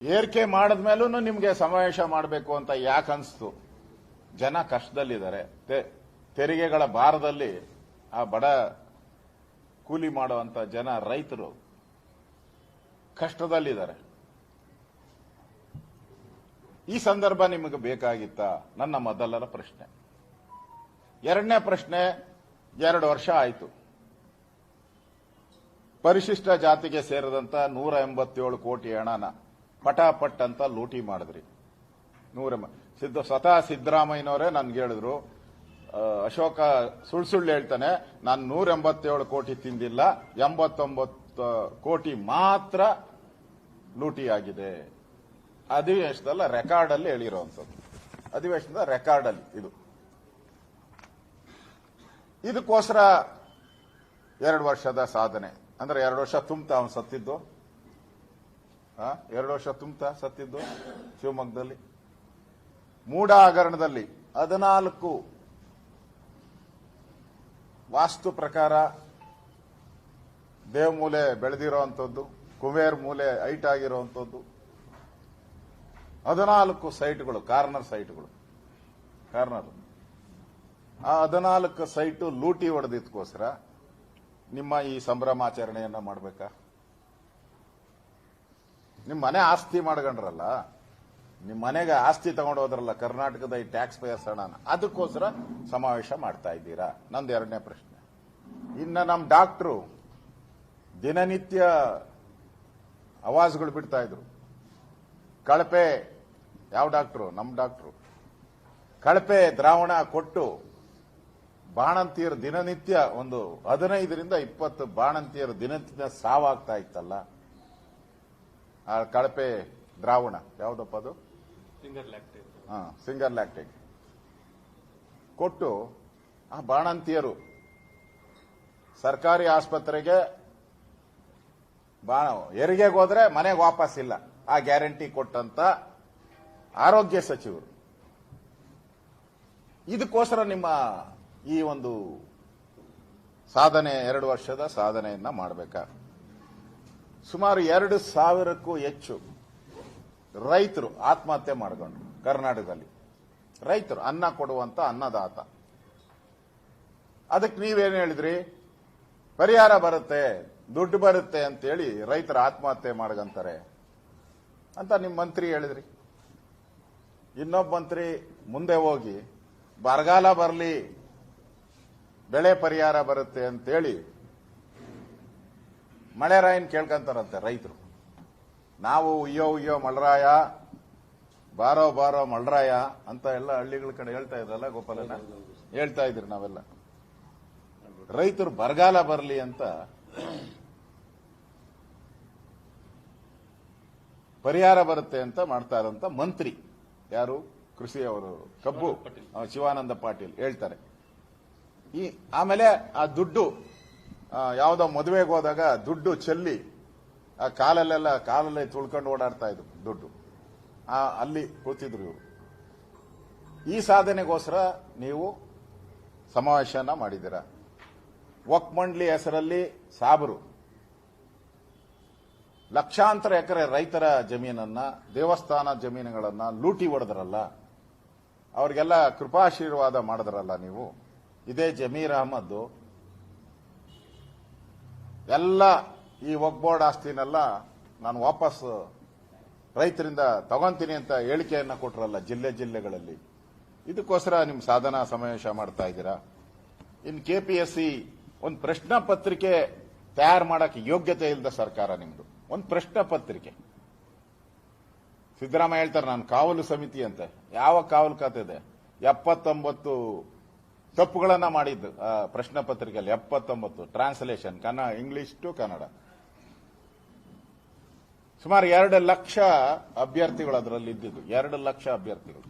ಏರಿಕೆ ಮಾಡಿದ್ಮೇಲೂ ನಿಮ್ಗೆ ಸಮಾವೇಶ ಮಾಡಬೇಕು ಅಂತ ಯಾಕೆ ಅನ್ಸ್ತು? ಜನ ಕಷ್ಟದಲ್ಲಿದ್ದಾರೆ. ತೆರಿಗೆಗಳ ಭಾರದಲ್ಲಿ ಆ ಬಡ ಕೂಲಿ ಮಾಡುವಂತ ಜನ ರೈತರು ಕಷ್ಟದಲ್ಲಿದ್ದಾರೆ. ಈ ಸಂದರ್ಭ ನಿಮಗೆ ಬೇಕಾಗಿತ್ತ? ನನ್ನ ಮೊದಲರ ಪ್ರಶ್ನೆ. ಎರಡನೇ ಪ್ರಶ್ನೆ, 2 ವರ್ಷ ಆಯಿತು. ಪರಿಶಿಷ್ಟ ಜಾತಿಗೆ ಸೇರಿದಂತ 187 ಕೋಟಿ ಹಣನ ಪಟಾಪಟ್ ಅಂತ ಲೂಟಿ ಮಾಡಿದ್ರಿ. ಸ್ವತಃ ಸಿದ್ದರಾಮಯ್ಯನವರೇ ನನ್ಗೆ ಹೇಳಿದ್ರು, ಅಶೋಕ ಸುಳ್ಳು ಹೇಳ್ತಾನೆ, ನಾನು 187 ಕೋಟಿ ತಿಂದಿಲ್ಲ, 89 ಕೋಟಿ ಮಾತ್ರ ಲೂಟಿ ಆಗಿದೆ. ಅಧಿವೇಶನದ ರೆಕಾರ್ಡ್ ಅಲ್ಲಿ ಹೇಳಿರುವಂತದ್ದು, ಅಧಿವೇಶನದ ರೆಕಾರ್ಡ್ ಅಲ್ಲಿ ಇದು. ಇದಕ್ಕೋಸ್ಕರ 2 ವರ್ಷದ ಸಾಧನೆ ಅಂದ್ರೆ 2 ವರ್ಷ ತುಂಬತಾ ಅವನು ಸತ್ತಿದ್ದು. 2 ವರ್ಷ ತುಂಬತಾ ಸತ್ತಿದ್ದು ಶಿವಮೊಗ್ಗದಲ್ಲಿ. ಮೂಡ ಹಗರಣದಲ್ಲಿ 14 ವಾಸ್ತು ಪ್ರಕಾರ ದೇವಮೂಲೆ ಬೆಳೆದಿರುವಂತದ್ದು, ಕುಬೇರ್ ಮೂಲೆ ಹೈಟ್ ಆಗಿರುವಂತದ್ದು, 14 ಸೈಟ್ಗಳು, ಕಾರ್ನರ್ ಸೈಟ್ಗಳು. ಆ 14 ಸೈಟು ಲೂಟಿ ಹೊಡೆದಿದ್ದಕ್ಕೋಸ್ಕರ ನಿಮ್ಮ ಈ ಸಂಭ್ರಮಾಚರಣೆಯನ್ನ ಮಾಡಬೇಕಾ? ನಿಮ್ಮ ಮನೆ ಆಸ್ತಿ ಮಾಡ್ಕೊಂಡ್ರಲ್ಲ, ನಿಮ್ಮ ಮನೆಗೆ ಆಸ್ತಿ ತಗೊಂಡು ಹೋದ್ರಲ್ಲ ಕರ್ನಾಟಕದ ಈ ಟ್ಯಾಕ್ಸ್ ಪೇಯರ್ಸ್ ಹಣನ, ಅದಕ್ಕೋಸ್ಕರ ಸಮಾವೇಶ ಮಾಡ್ತಾ ಇದ್ದೀರಾ? ನಂದು ಎರಡನೇ ಪ್ರಶ್ನೆ. ಇನ್ನ ನಮ್ಮ ಡಾಕ್ಟ್ರು ದಿನನಿತ್ಯ ಅವಾಜ್ಗಳು ಬಿಡ್ತಾ ಇದ್ರು. ಕಳಪೆ, ಯಾವ ಡಾಕ್ಟ್ರು? ನಮ್ಮ ಡಾಕ್ಟ್ರು. ಕಳಪೆ ದ್ರಾವಣ ಕೊಟ್ಟು ಬಾಣಂತಿಯರು ದಿನನಿತ್ಯ ಒಂದು 15ರಿಂದ 20 ಬಾಣಂತಿಯರು ದಿನನಿತ್ಯ ಸಾವಾಗ್ತಾ ಇತ್ತಲ್ಲ. ಆ ಕಳಪೆ ದ್ರಾವಣ ಯಾವ್ದಪ್ಪ ಅದು? ಸಿಂಗರ್ ಲ್ಯಾಕ್ಟೇಟ್ ಕೊಟ್ಟು ಆ ಬಾಣಂತಿಯರು ಸರ್ಕಾರಿ ಆಸ್ಪತ್ರೆಗೆ ಹೆರಿಗೆಗೆ ಹೋದ್ರೆ ಮನೆಗೆ ವಾಪಸ್ ಇಲ್ಲ, ಆ ಗ್ಯಾರಂಟಿ ಕೊಟ್ಟಂತ ಆರೋಗ್ಯ ಸಚಿವರು. ಇದಕ್ಕೋಸ್ಕರ ನಿಮ್ಮ ಈ ಒಂದು ಸಾಧನೆ, 2 ವರ್ಷದ ಸಾಧನೆಯನ್ನ ಮಾಡಬೇಕಾ? ಸುಮಾರು 2,000ಕ್ಕೂ ಹೆಚ್ಚು ರೈತರು ಆತ್ಮಹತ್ಯೆ ಮಾಡಿಕೊಂಡ್ರು ಕರ್ನಾಟಕದಲ್ಲಿ. ರೈತರು, ಅನ್ನ ಕೊಡುವಂತ ಅನ್ನದಾತ. ಅದಕ್ಕೆ ನೀವೇನು ಹೇಳಿದ್ರಿ? ಪರಿಹಾರ ಬರುತ್ತೆ, ದುಡ್ಡು ಬರುತ್ತೆ ಅಂತೇಳಿ ರೈತರ ಆತ್ಮಹತ್ಯೆ ಮಾಡ್ಕಂತಾರೆ ಅಂತ ನಿಮ್ಮ ಮಂತ್ರಿ ಹೇಳಿದ್ರಿ. ಇನ್ನೊಬ್ಬ ಮಂತ್ರಿ ಮುಂದೆ ಹೋಗಿ ಬರಗಾಲ ಬರಲಿ, ಬೆಳೆ ಪರಿಹಾರ ಬರುತ್ತೆ ಅಂತೇಳಿ ಮಳೆರಾಯನ್ ಕೇಳ್ಕೊಂತಾರಂತೆ ರೈತರು. ನಾವು ಉಯ್ಯೋ ಮಳರಾಯ, ಬಾರೋ ಬಾರೋ ಮಳರಾಯ ಅಂತ ಎಲ್ಲ ಹಳ್ಳಿಗಳ ಕಡೆ ಹೇಳ್ತಾ ಇದ್ರಲ್ಲ ಗೋಪಾಲನ, ಹೇಳ್ತಾ ಇದ್ರಿ ನಾವೆಲ್ಲ. ರೈತರು ಬರಗಾಲ ಬರಲಿ ಅಂತ ಪರಿಹಾರ ಬರುತ್ತೆ ಅಂತ ಮಾಡ್ತಾ ಇರೋಂತ ಮಂತ್ರಿ ಯಾರು? ಕೃಷಿ ಅವರು, ಕಬ್ಬು ಶಿವಾನಂದ ಪಾಟೀಲ್ ಹೇಳ್ತಾರೆ. ಆಮೇಲೆ ಆ ದುಡ್ಡು ಯಾವುದೋ ಮದುವೆಗೆ ಹೋದಾಗ ದುಡ್ಡು ಚೆಲ್ಲಿ ಆ ಕಾಲಲ್ಲೇ ತುಳ್ಕೊಂಡು ಓಡಾಡ್ತಾ ಇದ್ರು ದುಡ್ಡು. ಅಲ್ಲಿ ಕೂತಿದ್ರು ಇವರು. ಈ ಸಾಧನೆಗೋಸ್ಕರ ನೀವು ಸಮಾವೇಶನ ಮಾಡಿದ್ದೀರಾ. ವಕ್ಫ್ ಮಂಡಳಿ ಹೆಸರಲ್ಲಿ ಸಾಬರು ಲಕ್ಷಾಂತರ ಎಕರೆ ರೈತರ ಜಮೀನನ್ನ, ದೇವಸ್ಥಾನ ಜಮೀನುಗಳನ್ನ ಲೂಟಿ ಹೊಡೆದ್ರಲ್ಲ, ಅವ್ರಿಗೆಲ್ಲ ಕೃಪಾಶೀರ್ವಾದ ಮಾಡಿದ್ರಲ್ಲ ನೀವು. ಇದೇ ಜಮೀರ್ ಅಹಮದ್ ಎಲ್ಲ ಈ ವಕ್ಫ್ ಬೋರ್ಡ್ ಆಸ್ತಿನೆಲ್ಲ ನಾನು ವಾಪಸ್ ರೈತರಿಂದ ತಗೊಂತೀನಿ ಅಂತ ಹೇಳಿಕೆಯನ್ನ ಕೊಟ್ರಲ್ಲ ಜಿಲ್ಲೆಗಳಲ್ಲಿ. ಇದಕ್ಕೋಸ್ಕರ ನಿಮ್ ಸಾಧನಾ ಸಮಾವೇಶ ಮಾಡ್ತಾ ಇದ್ದೀರಾ. ಇನ್ ಕೆಪಿಎಸ್ಸಿ ಒಂದು ಪ್ರಶ್ನಾ ಪತ್ರಿಕೆ ತಯಾರು ಮಾಡಕ್ಕೆ ಯೋಗ್ಯತೆ ಇಲ್ಲದ ಸರ್ಕಾರ ನಿಮ್ದು. ಒಂದು ಪ್ರಶ್ನಾ ಪತ್ರಿಕೆ. ಸಿದ್ದರಾಮಯ್ಯ ಹೇಳ್ತಾರೆ ನಾನು ಕಾವಲು ಸಮಿತಿ ಅಂತ. ಯಾವ ಕಾವಲು ಖಾತೆ ಇದೆ? 79 ತಪ್ಪುಗಳನ್ನ ಮಾಡಿದ್ದು ಪ್ರಶ್ನಾ ಪತ್ರಿಕೆಯಲ್ಲಿ. 79 ಟ್ರಾನ್ಸ್ಲೇಷನ್, ಇಂಗ್ಲಿಷ್ ಟು ಕನ್ನಡ. ಸುಮಾರು 2 ಲಕ್ಷ ಅಭ್ಯರ್ಥಿಗಳು ಅದರಲ್ಲಿ ಇದ್ದಿದ್ದು. 2 ಲಕ್ಷ ಅಭ್ಯರ್ಥಿಗಳು.